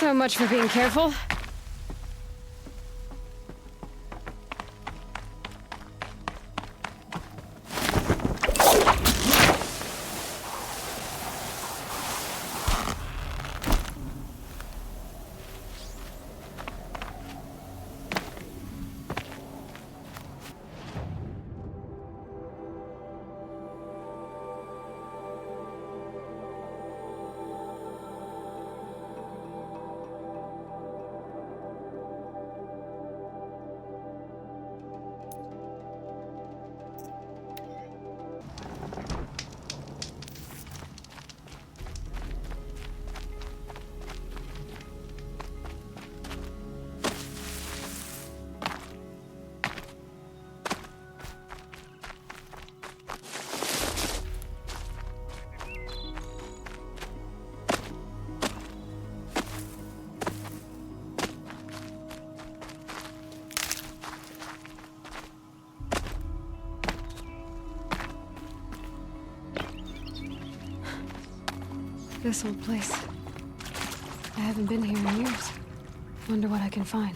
So much for being careful. This old place. I haven't been here in years. Wonder what I can find.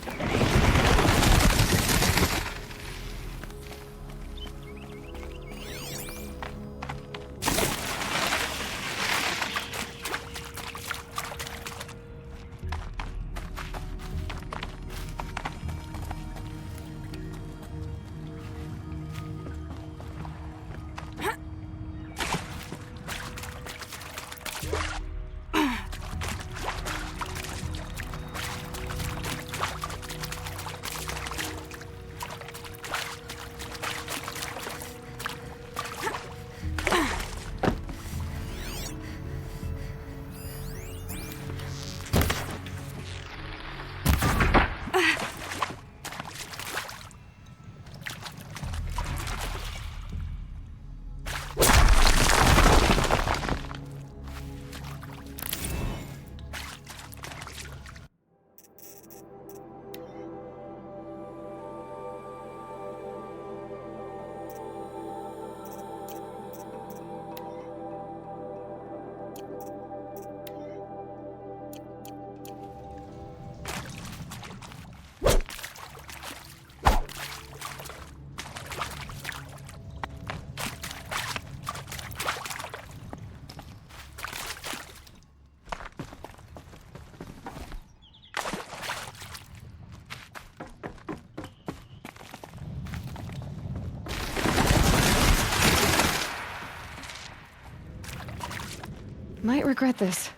Might regret this.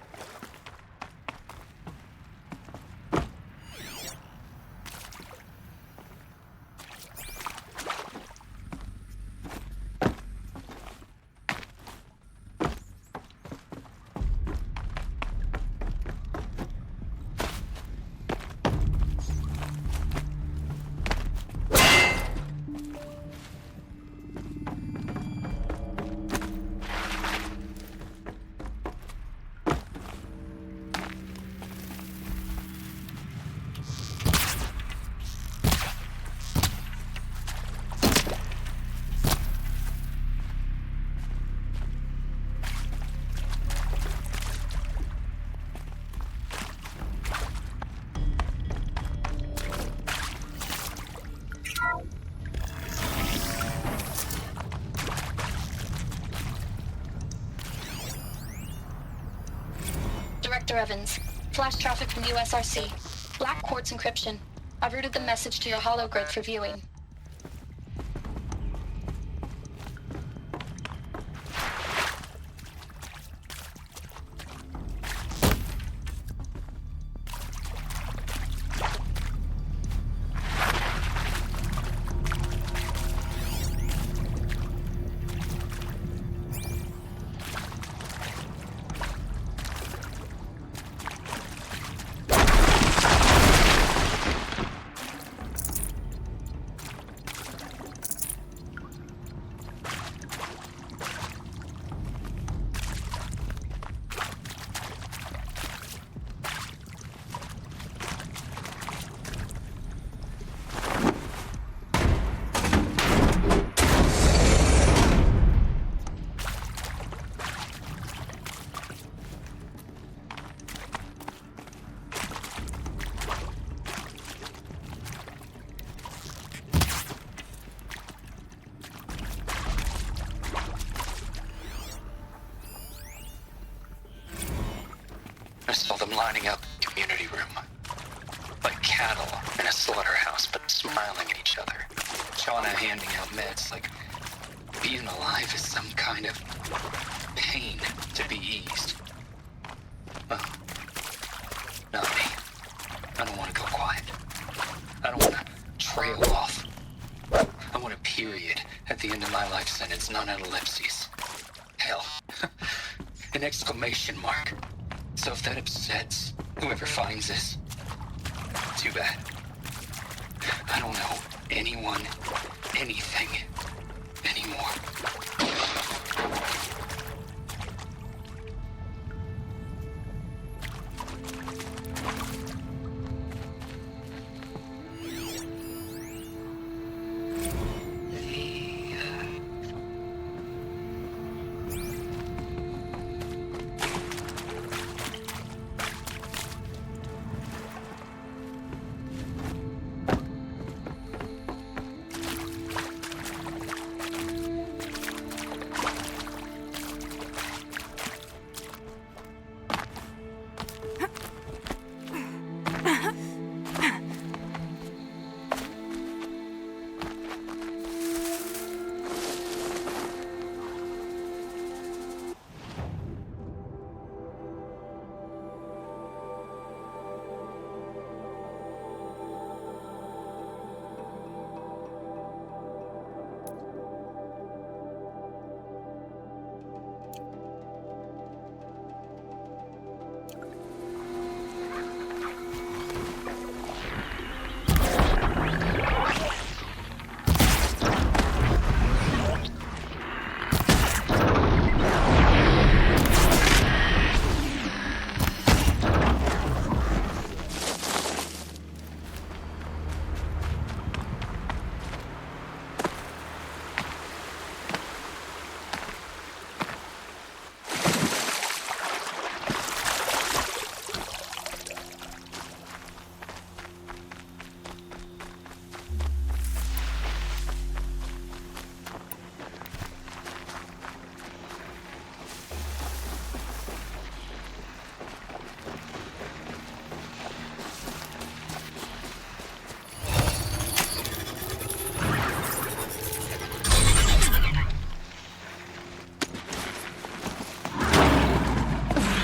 Director Evans, flash traffic from USRC. Black quartz encryption. I've routed the message to your hologrid for viewing. I saw them lining up in the community room. Like cattle in a slaughterhouse, but smiling at each other. Shauna handing out meds like being alive is some kind of pain to be eased. Well, not me. I don't want to go quiet. I don't want to trail off. I want a period at the end of my life sentence, not an ellipses. Hell, an exclamation mark. So if that upsets whoever finds this, too bad. I don't know anyone, anything, anymore.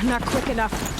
Not quick enough.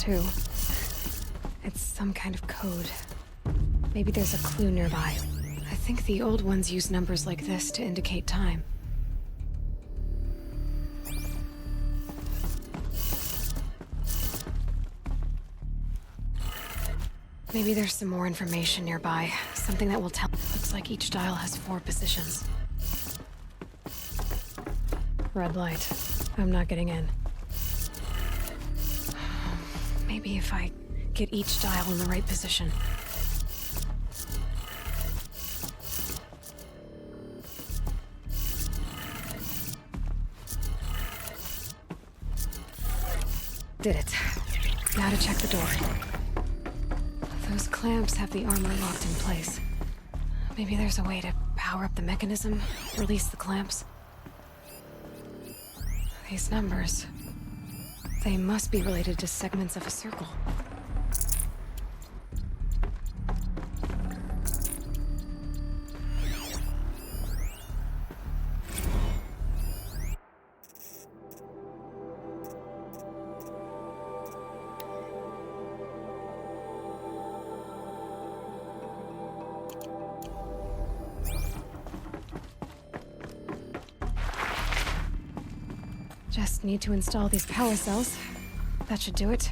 too. It's some kind of code. Maybe there's a clue nearby. I think the old ones use numbers like this to indicate time. Maybe there's some more information nearby. Something that will tell. Looks like each dial has 4 positions. Red light. I'm not getting in. Maybe if I get each dial in the right position. Did it. Now to check the door. Those clamps have the armor locked in place. Maybe there's a way to power up the mechanism, release the clamps. These numbers... they must be related to segments of a circle. Just need to install these power cells. That should do it.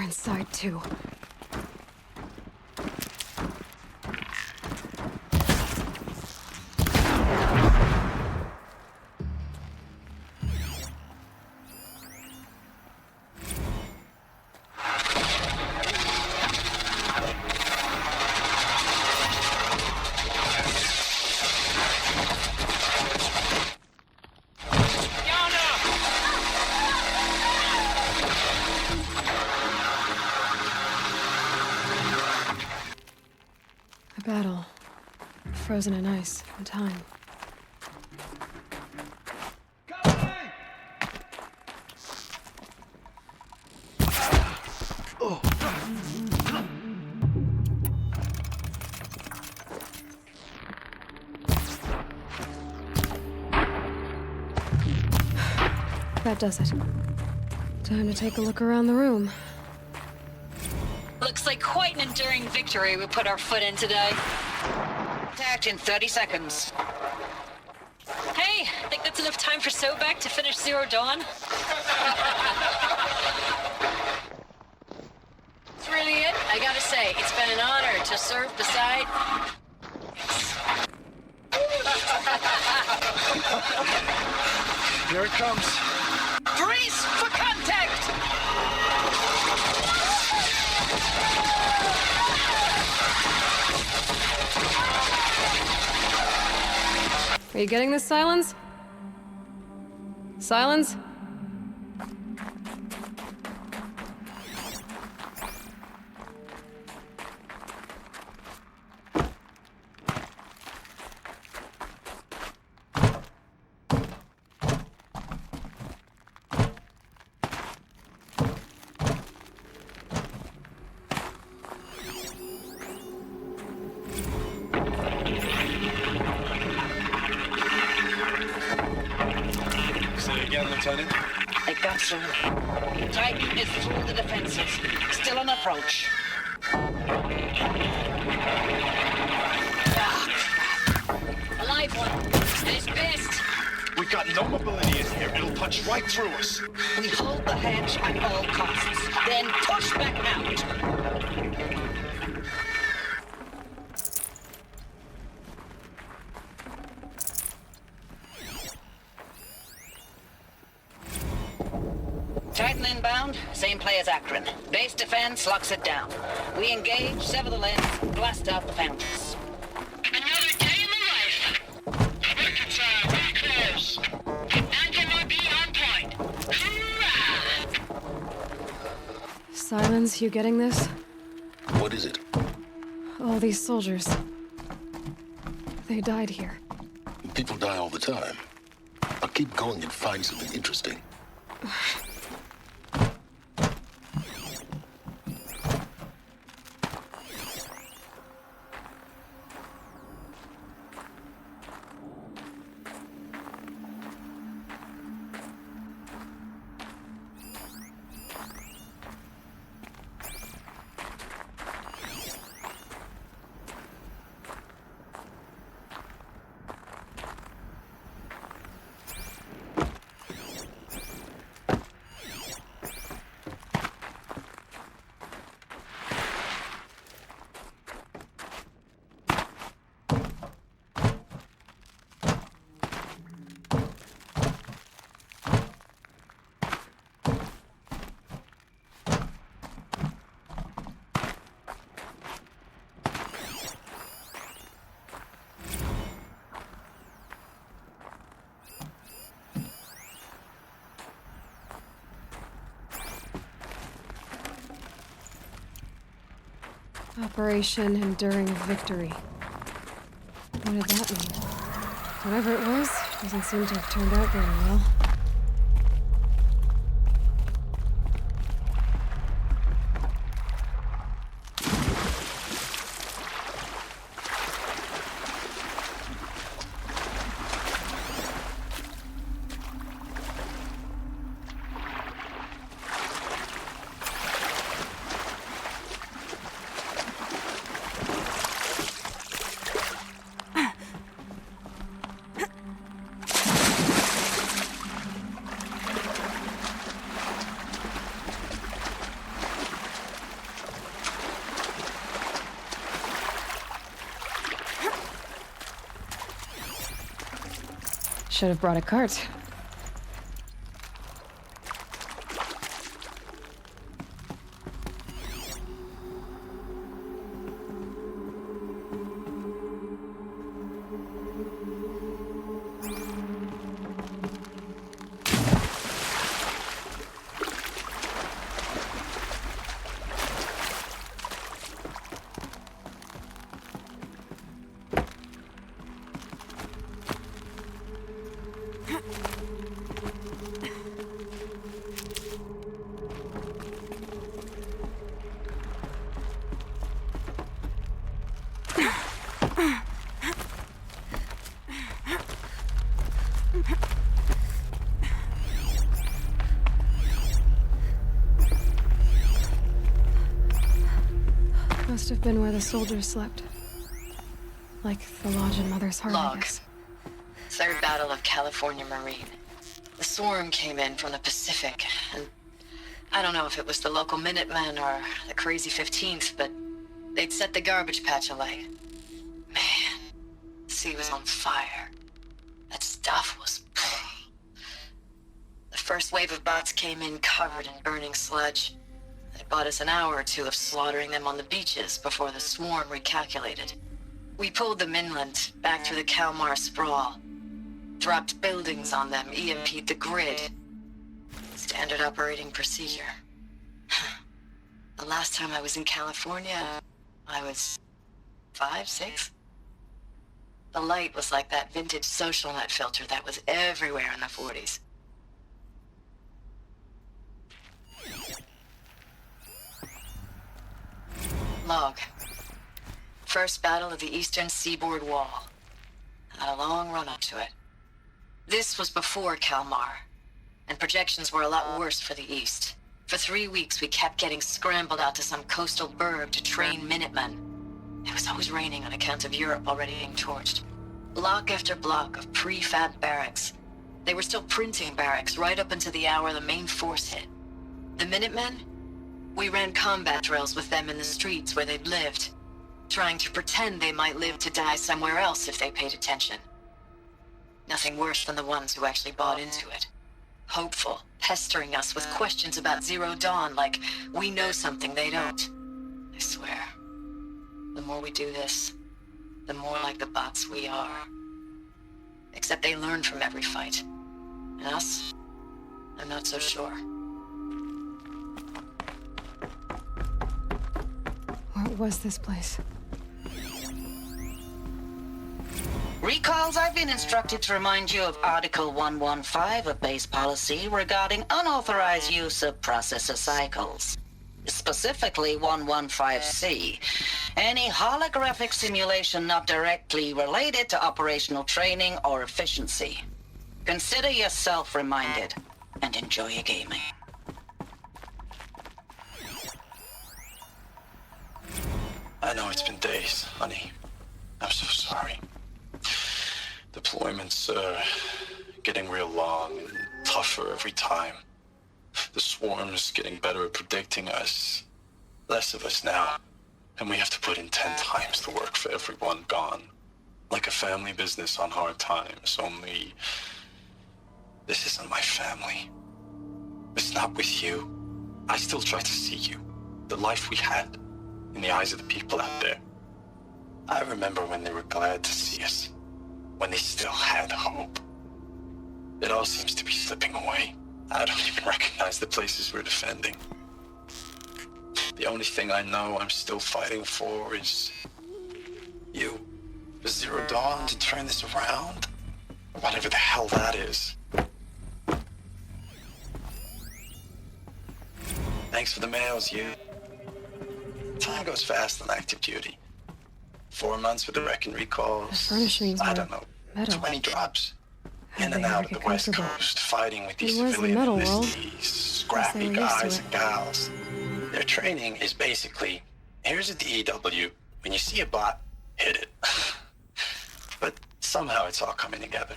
inside, too. A battle. Frozen in ice and time. That does it. Time to take a look around the room. Looks like quite an enduring victory we put our foot in today. Attack in 30 seconds. Hey, think that's enough time for Sobek to finish Zero Dawn? That's really it. I gotta say, it's been an honor to serve beside... Here it comes. Brace for contact! Are you getting this, Silence? Silence? Say again, Lieutenant. I got some. Titan is through the defenses. Still on approach. Ah, alive one. At his best. We got no mobility in here. It'll punch right through us. We hold the hedge at all costs, then push back out. Titan inbound, same play as Akron. Base defense locks it down. We engage, sever the lens, blast out the fountains. Another day in the life. Wicked time, very close. Anti-MRB on point. Hoorah! Silence, you getting this? What is it? All these soldiers. They died here. People die all the time. I'll keep going and find something interesting. Operation Enduring Victory. What did that mean? Whatever it was, doesn't seem to have turned out very well. Should have brought a cart. Must have been where the soldiers slept. Like the lodge in Mother's Heart, I Log. guess. Third Battle of California Marine. The swarm came in from the Pacific, and I don't know if it was the local Minutemen or the crazy 15th, but they'd set the garbage patch alight. Man, the sea was on fire. That stuff was... The first wave of bots came in covered in burning sludge. It bought us an hour or two of slaughtering them on the beaches before the swarm recalculated. We pulled them inland, back through the Kalmar sprawl. Dropped buildings on them, EMP'd the grid. Standard operating procedure. The last time I was in California, I was 5, 6? The light was like that vintage social net filter that was everywhere in the 40s. Log. First battle of the eastern seaboard wall. Had a long run up to it. This was before Kalmar, and projections were a lot worse for the east. For 3 weeks, we kept getting scrambled out to some coastal burg to train Minutemen. It was always raining on account of Europe already being torched. Block after block of prefab barracks. They were still printing barracks right up until the hour the main force hit. The Minutemen? We ran combat drills with them in the streets where they'd lived, trying to pretend they might live to die somewhere else if they paid attention. Nothing worse than the ones who actually bought into it. Hopeful, pestering us with questions about Zero Dawn like we know something they don't. I swear, the more we do this, the more like the bots we are. Except they learn from every fight. And us? I'm not so sure. What was this place? Recalls, I've been instructed to remind you of Article 115 of base policy regarding unauthorized use of processor cycles. Specifically 115C. Any holographic simulation not directly related to operational training or efficiency. Consider yourself reminded and enjoy your gaming. I know it's been days, honey. I'm so sorry. Deployments are getting real long and tougher every time. The swarm's getting better at predicting us. Less of us now. And we have to put in 10 times the work for everyone gone. Like a family business on hard times, only... This isn't my family. It's not with you. I still try to see you. The life we had. In the eyes of the people out there. I remember when they were glad to see us. When they still had hope. It all seems to be slipping away. I don't even recognize the places we're defending. The only thing I know I'm still fighting for is... you. For Zero Dawn to turn this around. Whatever the hell that is. Thanks for the mails, you. Time goes fast on active duty. 4 months with the wreck and recalls. The furnishings I were don't know, metal. 20 drops. How'd In they and ever out of get the West comfortable? Coast, fighting with these It was the civilian metal world. enlistees, scrappy Guess they were used to guys it. and gals. Their training is basically, here's a DEW, when you see a bot, hit it. But somehow it's all coming together.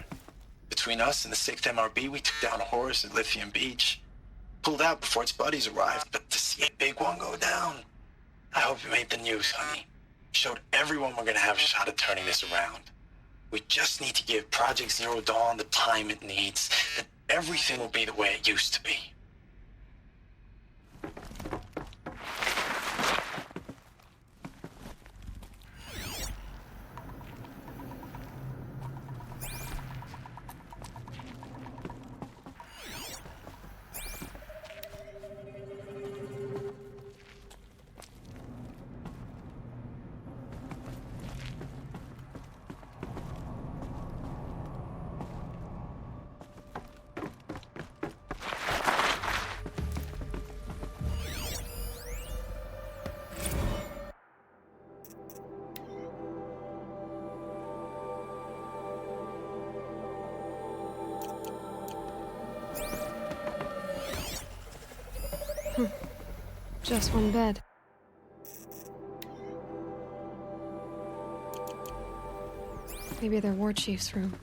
Between us and the 6th MRB, we took down Horus at Lithium Beach. Pulled out before its buddies arrived, but to see a big one go down, I hope you made the news, honey. Showed everyone we're gonna have a shot at turning this around. We just need to give Project Zero Dawn the time it needs, and everything will be the way it used to be. Just one bed. Maybe their war chief's room.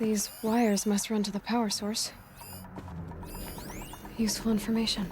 These wires must run to the power source. Useful information.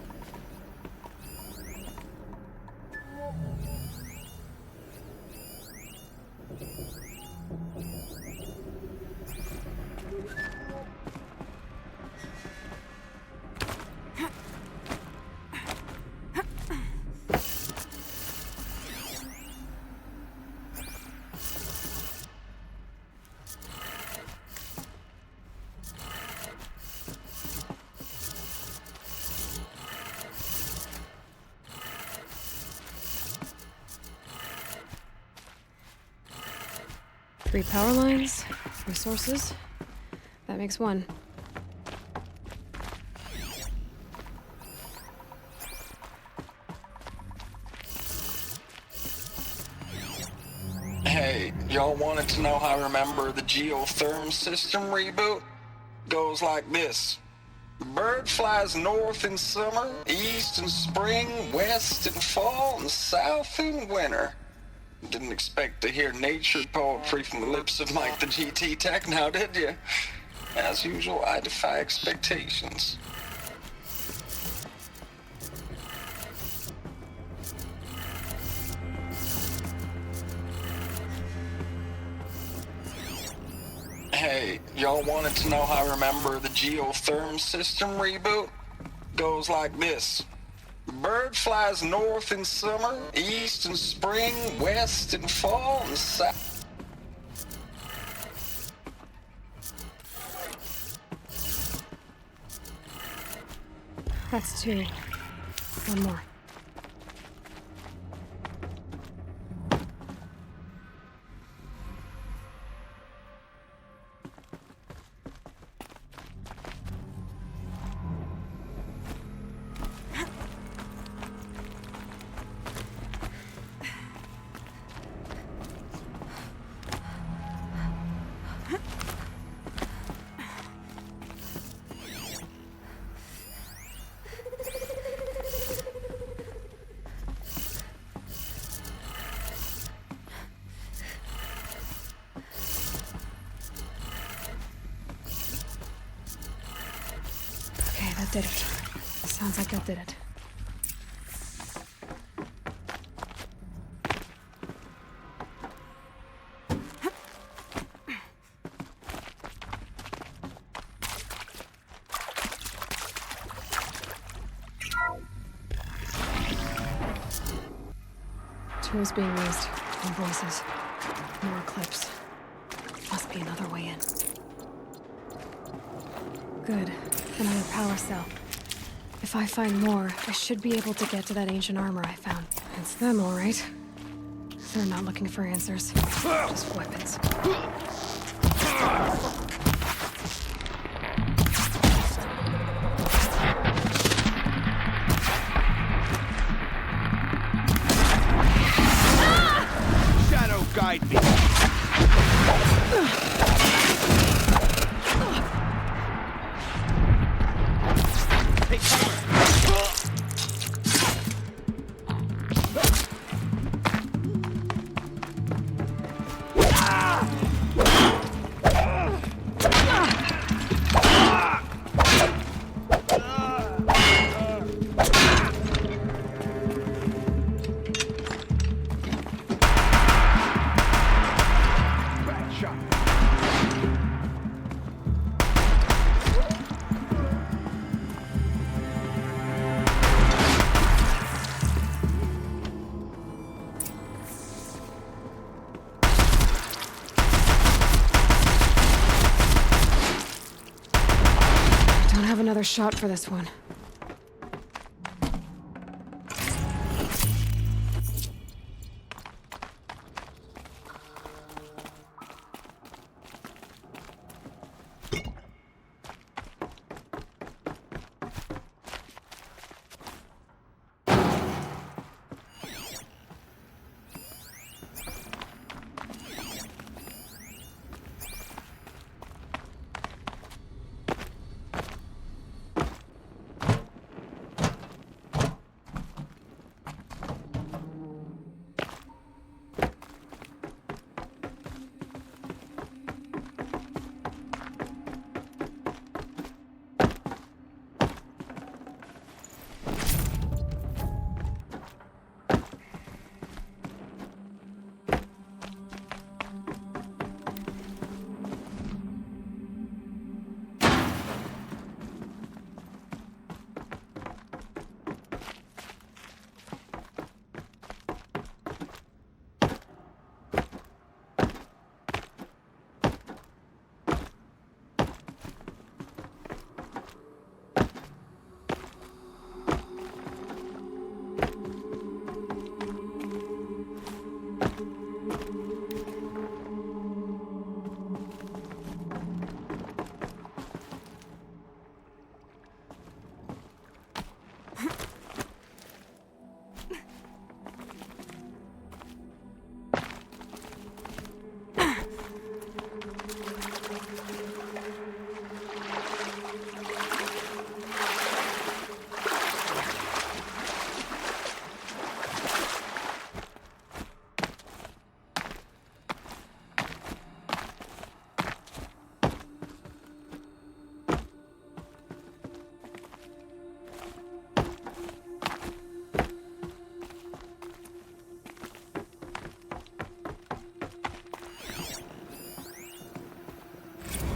Three power lines, three sources. That makes one. Hey, y'all wanted to know how I remember the geotherm system reboot? Goes like this. Bird flies north in summer, east in spring, west in fall, and south in winter. Didn't expect to hear nature poetry from the lips of Mike the GT Tech now, did you? As usual, I defy expectations. Hey, y'all wanted to know how I remember the geotherm system reboot? Goes like this. Bird flies north in summer, east in spring, west in fall, and south. That's two. One more. That did it. Sounds like that did it. Tools being used, and voices. More clips. Must be another way in. Good. Another power cell. If I find more, I should be able to get to that ancient armor I found. It's them, all right. They're not looking for answers. Just weapons. Shadow guide me. Another shot for this one.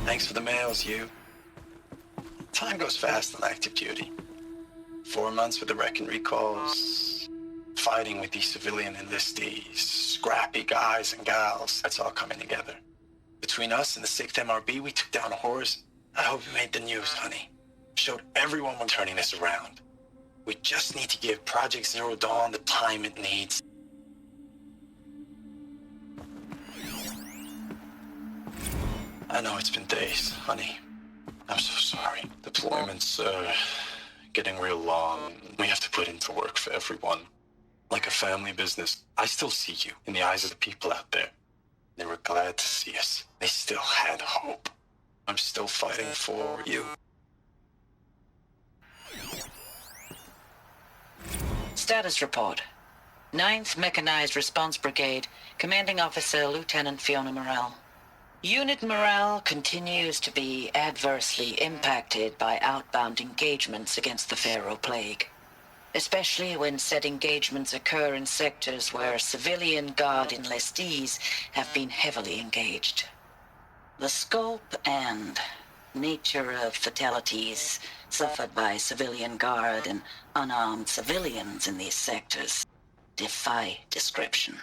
Thanks for the mails, you. Time goes fast on active duty. 4 months with the wreck and recalls, fighting with these civilian enlistees, scrappy guys and gals. That's all coming together. Between us and the 6th MRB, we took down a horse. I hope we made the news, honey. Showed everyone we're turning this around. We just need to give Project Zero Dawn the time it needs. I know it's been days, honey. I'm so sorry. Deployments are getting real long. We have to put into work for everyone. Like a family business. I still see you in the eyes of the people out there. They were glad to see us. They still had hope. I'm still fighting for you. Status report. 9th Mechanized Response Brigade, Commanding Officer Lieutenant Fiona Morrell. Unit morale continues to be adversely impacted by outbound engagements against the Pharaoh Plague, especially when said engagements occur in sectors where civilian guard enlistees have been heavily engaged. The scope and nature of fatalities suffered by civilian guard and unarmed civilians in these sectors defy description.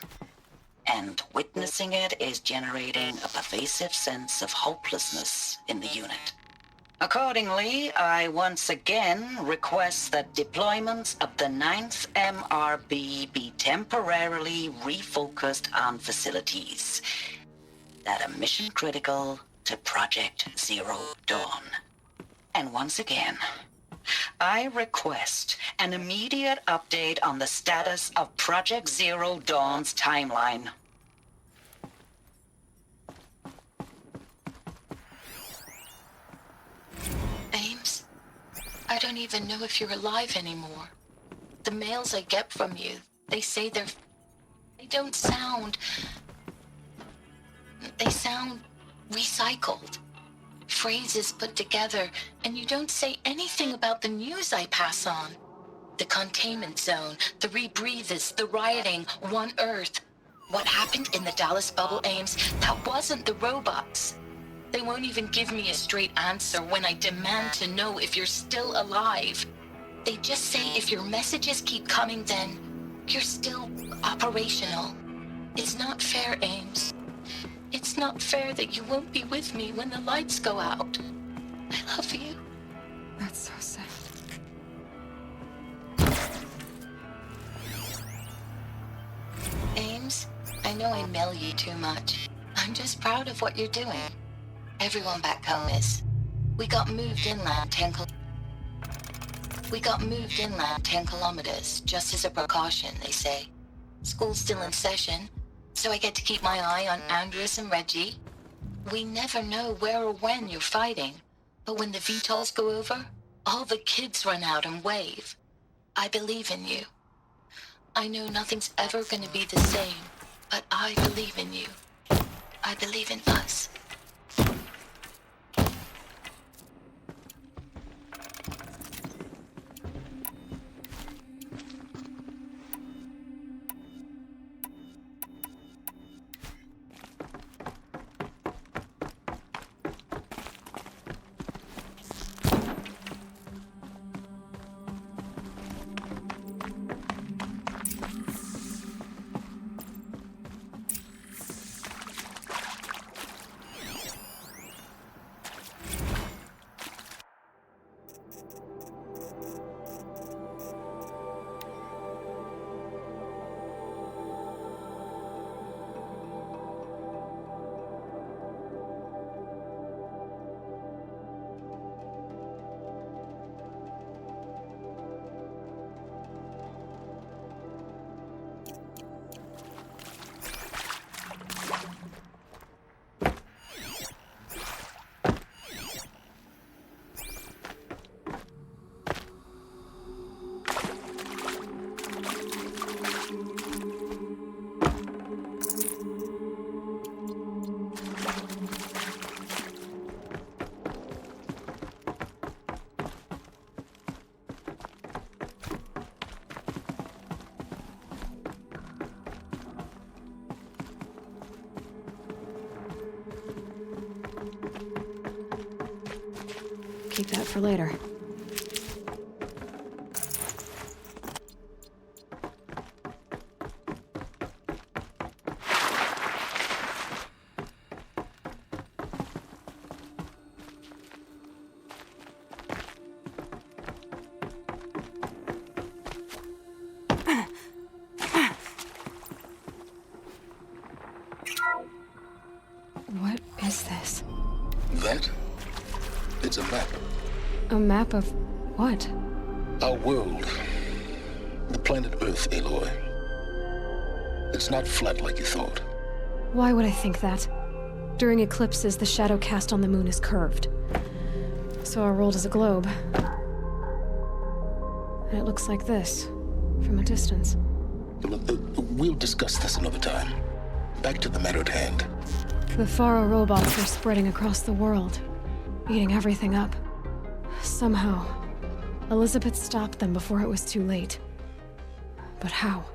And witnessing it is generating a pervasive sense of hopelessness in the unit. Accordingly, I once again request that deployments of the 9th MRB be temporarily refocused on facilities that are mission critical to Project Zero Dawn. And once again, I request an immediate update on the status of Project Zero Dawn's timeline. Ames, I don't even know if you're alive anymore. The mails I get from you, they say they don't sound... They sound recycled. Phrases put together, and you don't say anything about the news I pass on. The containment zone, the rebreathers, the rioting, One Earth. What happened in the Dallas bubble, Ames, that wasn't the robots. They won't even give me a straight answer when I demand to know if you're still alive. They just say if your messages keep coming, then you're still operational. It's not fair, Ames. It's not fair that you won't be with me when the lights go out. I love you. That's so sad. Ames, I know I mail you too much. I'm just proud of what you're doing. Everyone back home is. We got moved inland 10 kilometers, just as a precaution, they say. School's still in session, so I get to keep my eye on Andres and Reggie. We never know where or when you're fighting, but when the VTOLs go over, all the kids run out and wave. I believe in you. I know nothing's ever gonna be the same, but I believe in you. I believe in us. Keep that for later. What is this? That? It's a map. A map of what? Our world. The planet Earth, Aloy. It's not flat like you thought. Why would I think that? During eclipses, the shadow cast on the moon is curved. So our world is a globe. And it looks like this, from a distance. We'll discuss this another time. Back to the matter at hand. The Faro robots are spreading across the world, eating everything up. Somehow, Elizabeth stopped them before it was too late. But how?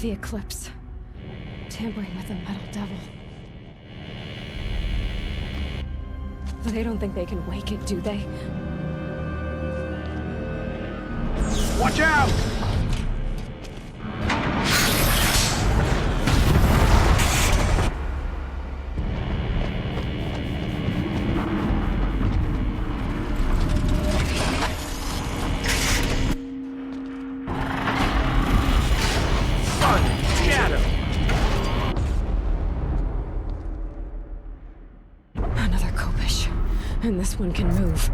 The eclipse. Tampering with the metal devil. They don't think they can wake it, do they? Watch out! Another Kopish. And this one can move.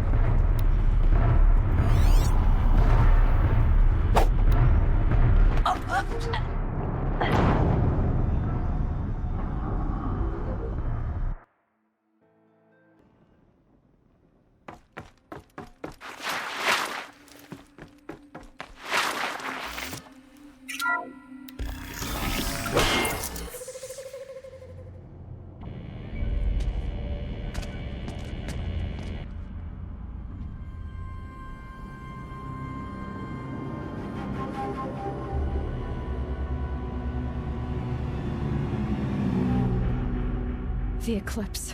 The eclipse.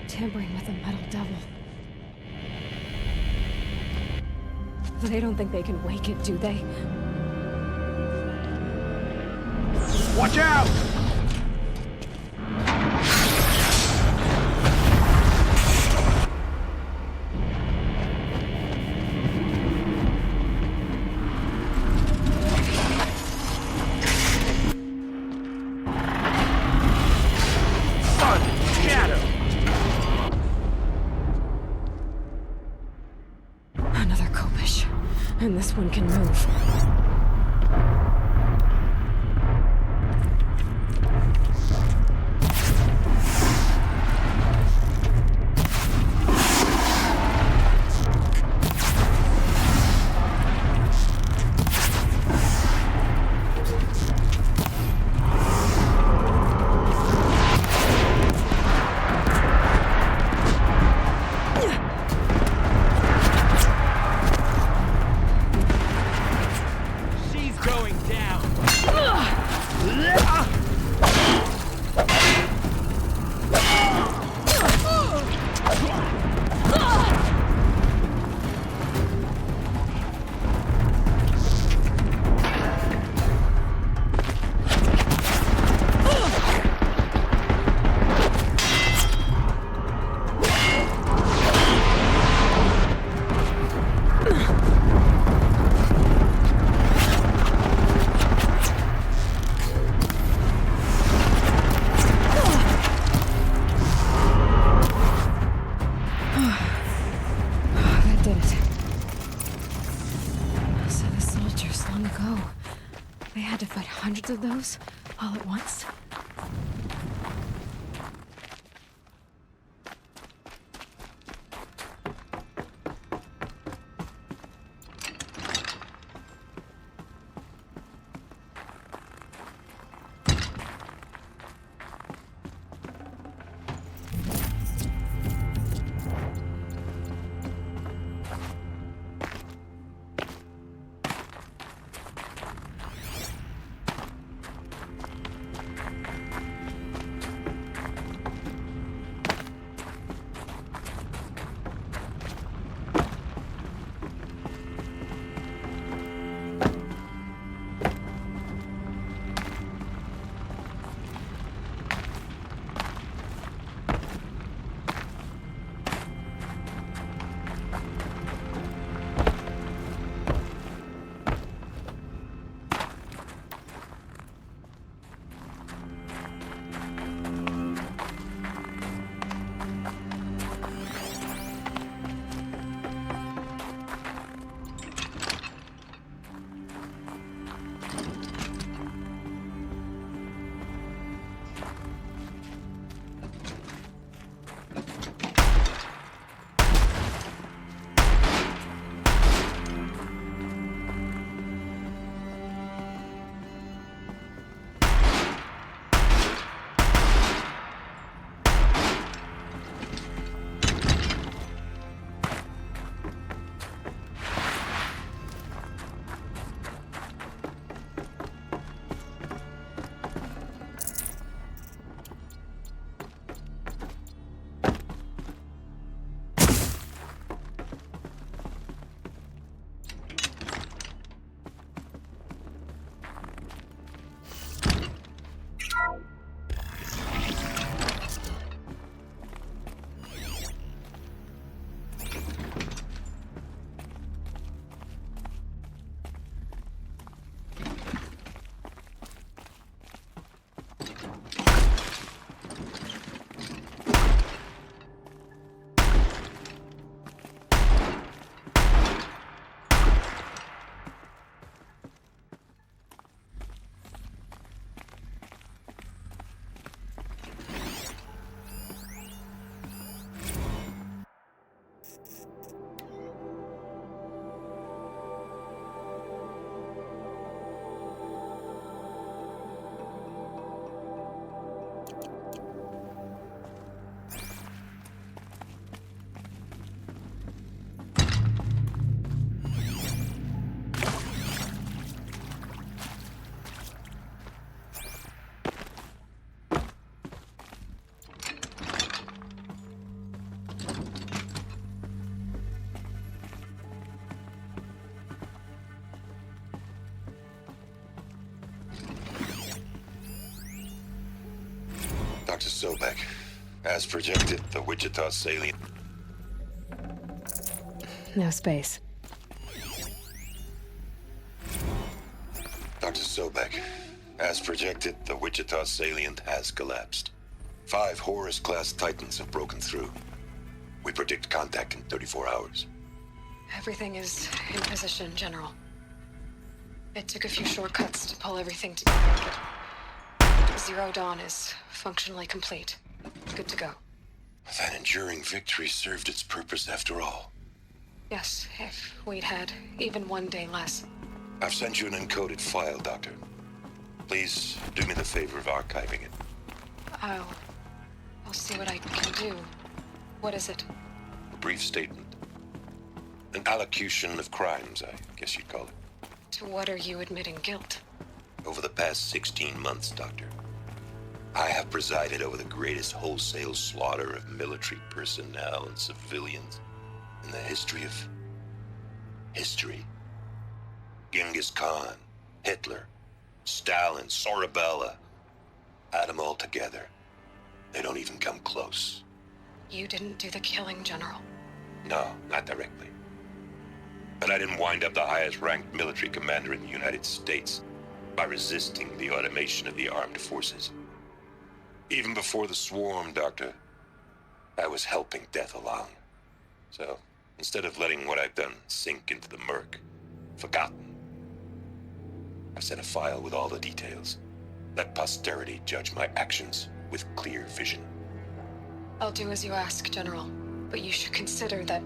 Tampering with the metal devil. They don't think they can wake it, do they? Watch out! Another Kopish. And this one can move. She's going down. That did it. So the soldiers long ago, they had to fight hundreds of those all at once? Dr. Sobek, as projected, the Wichita salient... No space. Dr. Sobek, as projected, the Wichita salient has collapsed. 5 Horus-class Titans have broken through. We predict contact in 34 hours. Everything is in position, General. It took a few shortcuts to pull everything together, but Zero Dawn is functionally complete. Good to go. That enduring victory served its purpose after all. Yes, if we'd had even one day less. I've sent you an encoded file, Doctor. Please do me the favor of archiving it. I'll see what I can do. What is it? A brief statement. An allocution of crimes, I guess you'd call it. To what are you admitting guilt? Over the past 16 months, Doctor, I have presided over the greatest wholesale slaughter of military personnel and civilians in the history of... history. Genghis Khan, Hitler, Stalin, Sorabella. Add them all together. They don't even come close. You didn't do the killing, General. No, not directly. But I didn't wind up the highest-ranked military commander in the United States by resisting the automation of the armed forces. Even before the swarm, Doctor, I was helping death along. So, instead of letting what I've done sink into the murk, forgotten, I've sent a file with all the details. Let posterity judge my actions with clear vision. I'll do as you ask, General. But you should consider that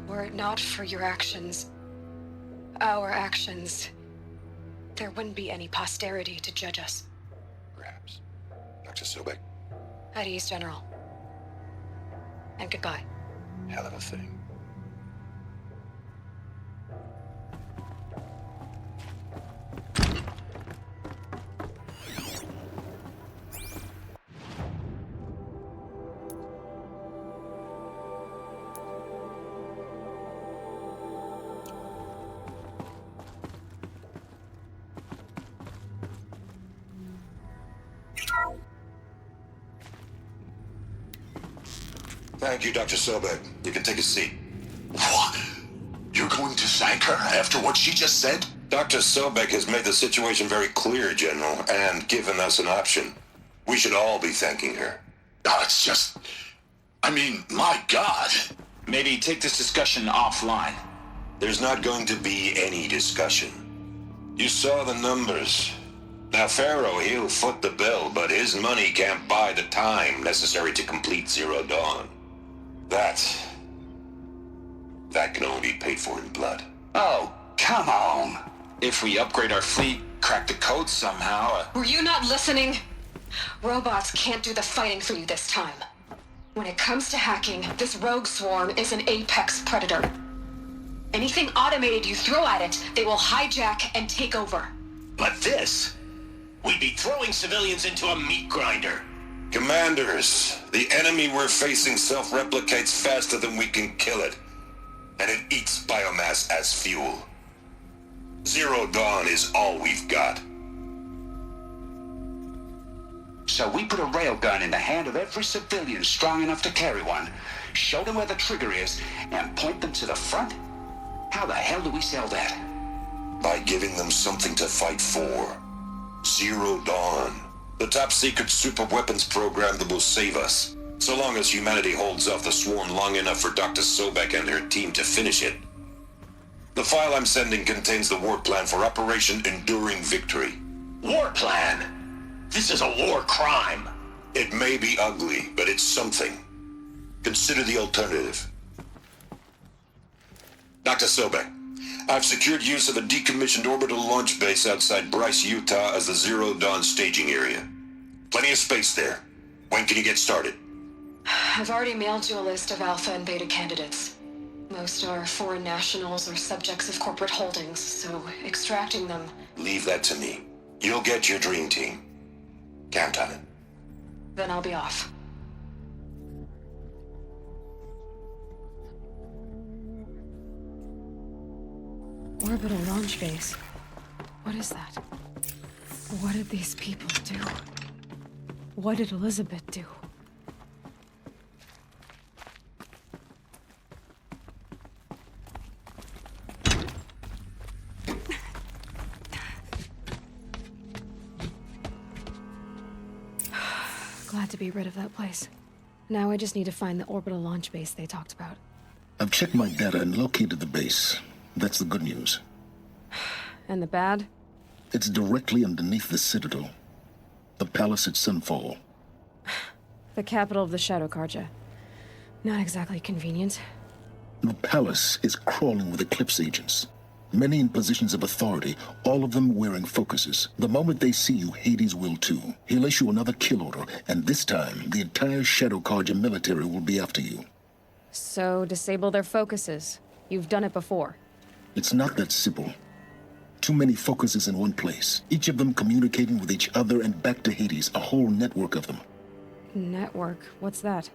were it not for your actions, our actions, there wouldn't be any posterity to judge us. Perhaps. Dr. Sobek? At ease, General. And goodbye. Hell of a thing. Thank you, Dr. Sobek. You can take a seat. What? You're going to thank her after what she just said? Dr. Sobek has made the situation very clear, General, and given us an option. We should all be thanking her. Oh, it's just... I mean, my God. Maybe take this discussion offline. There's not going to be any discussion. You saw the numbers. Now, Pharaoh, he'll foot the bill, but his money can't buy the time necessary to complete Zero Dawn. That can only be paid for in blood. Oh, come on. If we upgrade our fleet, crack the code somehow... Were you not listening? Robots can't do the fighting for you this time. When it comes to hacking, this rogue swarm is an apex predator. Anything automated you throw at it, they will hijack and take over. But this? We'd be throwing civilians into a meat grinder. Commanders, the enemy we're facing self-replicates faster than we can kill it. And it eats biomass as fuel. Zero Dawn is all we've got. So we put a railgun in the hand of every civilian strong enough to carry one, show them where the trigger is, and point them to the front? How the hell do we sell that? By giving them something to fight for. Zero Dawn. The top-secret super-weapons program that will save us. So long as humanity holds off the swarm long enough for Dr. Sobek and her team to finish it. The file I'm sending contains the war plan for Operation Enduring Victory. War plan? This is a war crime. It may be ugly, but it's something. Consider the alternative. Dr. Sobek, I've secured use of a decommissioned orbital launch base outside Bryce, Utah as the Zero Dawn staging area. Plenty of space there. When can you get started? I've already mailed you a list of Alpha and Beta candidates. Most are foreign nationals or subjects of corporate holdings, so extracting them... Leave that to me. You'll get your dream team. Count on it. Then I'll be off. Orbital launch base. What is that? What did these people do? What did Elizabeth do? Glad to be rid of that place. Now I just need to find the orbital launch base they talked about. I've checked my data and located the base. That's the good news. And the bad? It's directly underneath the Citadel. The palace at Sunfall. The capital of the Shadow Carja. Not exactly convenient. The palace is crawling with Eclipse agents. Many in positions of authority, all of them wearing focuses. The moment they see you, Hades will too. He'll issue another kill order, and this time, the entire Shadow Carja military will be after you. So, disable their focuses. You've done it before. It's not that simple. Too many focuses in one place, each of them communicating with each other and back to Hades, a whole network of them. Network? What's that?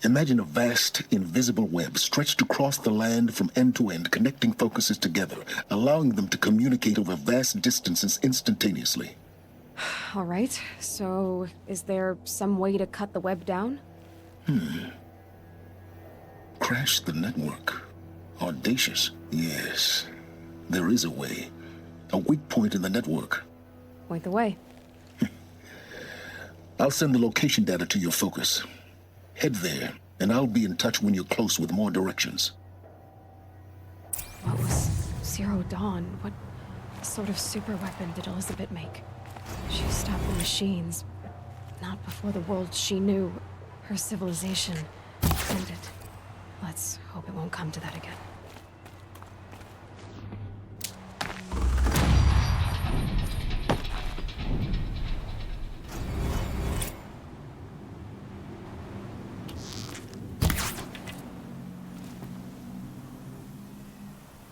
Imagine a vast, invisible web stretched across the land from end to end, connecting focuses together, allowing them to communicate over vast distances instantaneously. All right, so is there some way to cut the web down? Crash the network. Audacious. Yes, there is a way. A weak point in the network. Point the way. I'll send the location data to your focus. Head there, and I'll be in touch when you're close with more directions. What was Zero Dawn? What sort of super weapon did Elizabeth make? She stopped the machines, but not before the world she knew, her civilization, ended. Let's hope it won't come to that again.